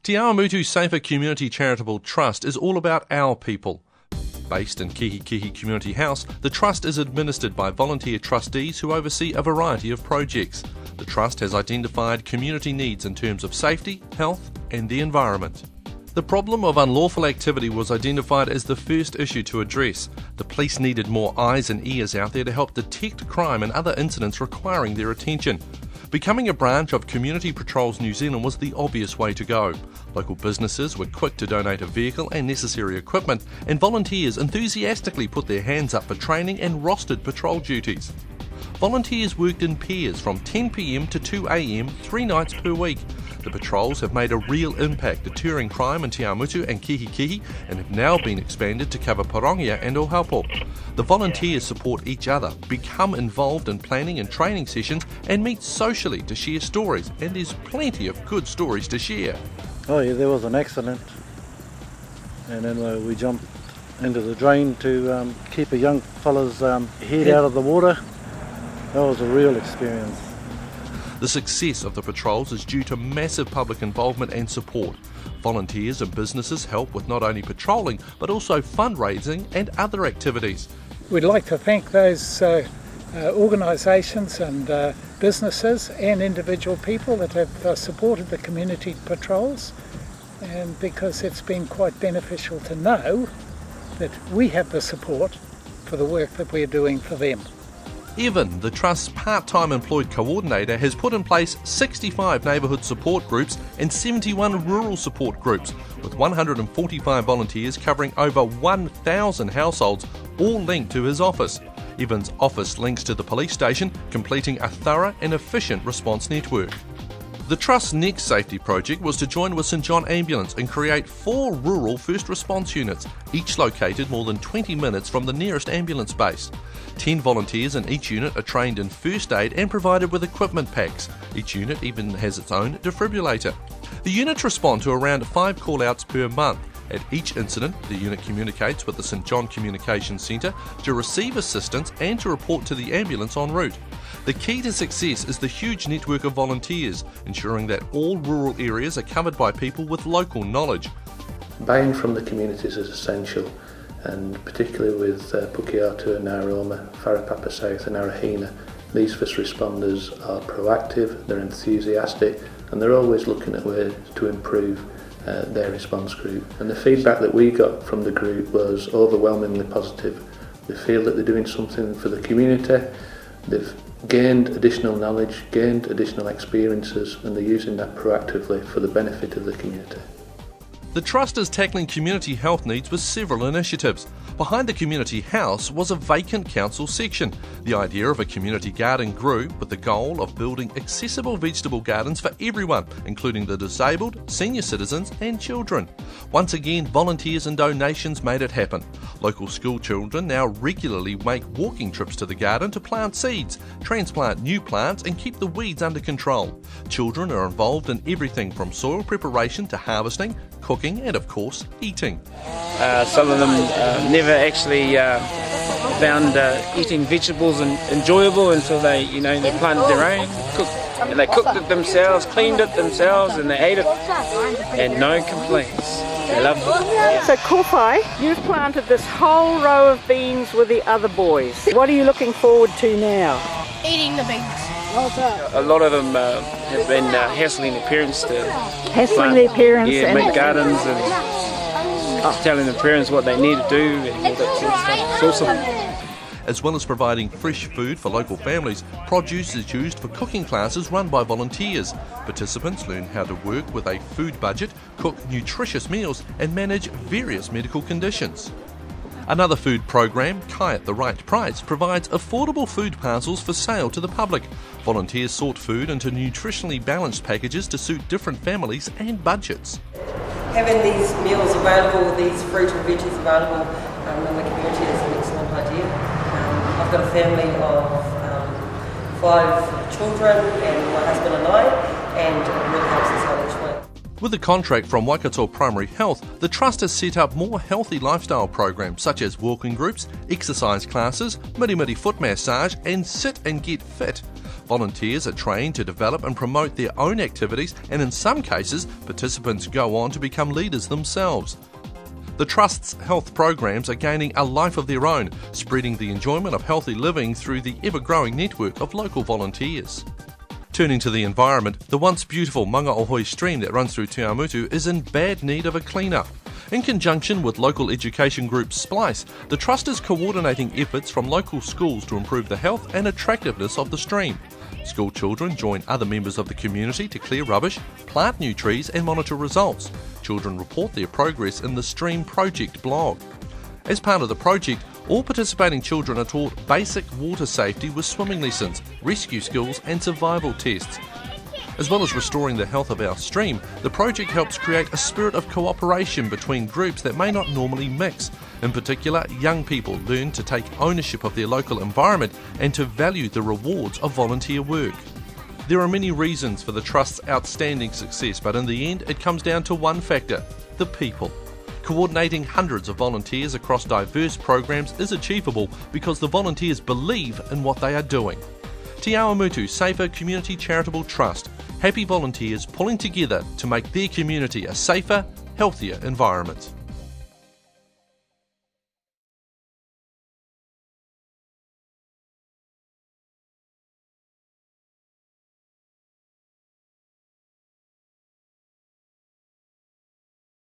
Te Awamutu Safer Community Charitable Trust is all about our people. Based in Kihikihi Community House, the Trust is administered by volunteer trustees who oversee a variety of projects. The Trust has identified community needs in terms of safety, health and the environment. The problem of unlawful activity was identified as the first issue to address. The police needed more eyes and ears out there to help detect crime and other incidents requiring their attention. Becoming a branch of Community Patrols New Zealand was the obvious way to go. Local businesses were quick to donate a vehicle and necessary equipment, and volunteers enthusiastically put their hands up for training and rostered patrol duties. Volunteers worked in pairs from 10 p.m. to 2 a.m. 3 nights per week. The patrols have made a real impact deterring crime in Te Awamutu and Kihikihi and have now been expanded to cover Parongia and Ohaupo. The volunteers support each other, become involved in planning and training sessions and meet socially to share stories, and there's plenty of good stories to share. Oh yeah, there was an accident and then we jumped into the drain to keep a young fella's head out of the water. That was a real experience. The success of the patrols is due to massive public involvement and support. Volunteers and businesses help with not only patrolling but also fundraising and other activities. We'd like to thank those organisations and businesses and individual people that have supported the community patrols, and because it's been quite beneficial to know that we have the support for the work that we're doing for them. Evan, the Trust's part-time employed coordinator, has put in place 65 neighbourhood support groups and 71 rural support groups, with 145 volunteers covering over 1,000 households, all linked to his office. Evan's office links to the police station, completing a thorough and efficient response network. The Trust's next safety project was to join with St John Ambulance and create 4 rural first response units, each located more than 20 minutes from the nearest ambulance base. 10 volunteers in each unit are trained in first aid and provided with equipment packs. Each unit even has its own defibrillator. The units respond to around 5 call-outs per month. At each incident, the unit communicates with the St John Communications Centre to receive assistance and to report to the ambulance en route. The key to success is the huge network of volunteers, ensuring that all rural areas are covered by people with local knowledge. Buy-in from the communities is essential, and particularly with Pukeatu and Nauroma, Wharapapa South and Arahina, these first responders are proactive, they're enthusiastic, and they're always looking at ways to improve their response group. And the feedback that we got from the group was overwhelmingly positive. They feel that they're doing something for the community, they've gained additional knowledge, gained additional experiences, and they're using that proactively for the benefit of the community. The Trust is tackling community health needs with several initiatives. Behind the community house was a vacant council section. The idea of a community garden grew with the goal of building accessible vegetable gardens for everyone, including the disabled, senior citizens and children. Once again, volunteers and donations made it happen. Local school children now regularly make walking trips to the garden to plant seeds, transplant new plants and keep the weeds under control. Children are involved in everything from soil preparation to harvesting, cooking and of course eating. Some of them never actually found eating vegetables enjoyable until they planted their own, and they cooked it themselves, cleaned it themselves, and they ate it, and no complaints. They loved it. So Kowhai, you've planted this whole row of beans with the other boys. What are you looking forward to now? Eating the beans. A lot of them have been hassling their parents to make gardens and telling the parents what they need to do and all that sort of stuff. It's awesome. As well as providing fresh food for local families, produce is used for cooking classes run by volunteers. Participants learn how to work with a food budget, cook nutritious meals and manage various medical conditions. Another food program, Kai at the Right Price, provides affordable food parcels for sale to the public. Volunteers sort food into nutritionally balanced packages to suit different families and budgets. Having these meals available, these fruit and veggies available in the community is an excellent idea. I've got a family of 5 children and my husband and I, and it really helps us out each week. With a contract from Waikato Primary Health, the Trust has set up more healthy lifestyle programs such as walking groups, exercise classes, miri-miri foot massage and sit and get fit. Volunteers are trained to develop and promote their own activities, and in some cases, participants go on to become leaders themselves. The Trust's health programs are gaining a life of their own, spreading the enjoyment of healthy living through the ever-growing network of local volunteers. Turning to the environment, the once beautiful Mangaohoi stream that runs through Awamutu is in bad need of a clean-up. In conjunction with local education group Splice, the Trust is coordinating efforts from local schools to improve the health and attractiveness of the stream. School children join other members of the community to clear rubbish, plant new trees and monitor results. Children report their progress in the Stream Project blog. As part of the project, all participating children are taught basic water safety with swimming lessons, rescue skills and survival tests. As well as restoring the health of our stream, the project helps create a spirit of cooperation between groups that may not normally mix. In particular, young people learn to take ownership of their local environment and to value the rewards of volunteer work. There are many reasons for the Trust's outstanding success, but in the end it comes down to one factor: the people. Coordinating hundreds of volunteers across diverse programs is achievable because the volunteers believe in what they are doing. Te Awamutu Safer Community Charitable Trust. Happy volunteers pulling together to make their community a safer, healthier environment.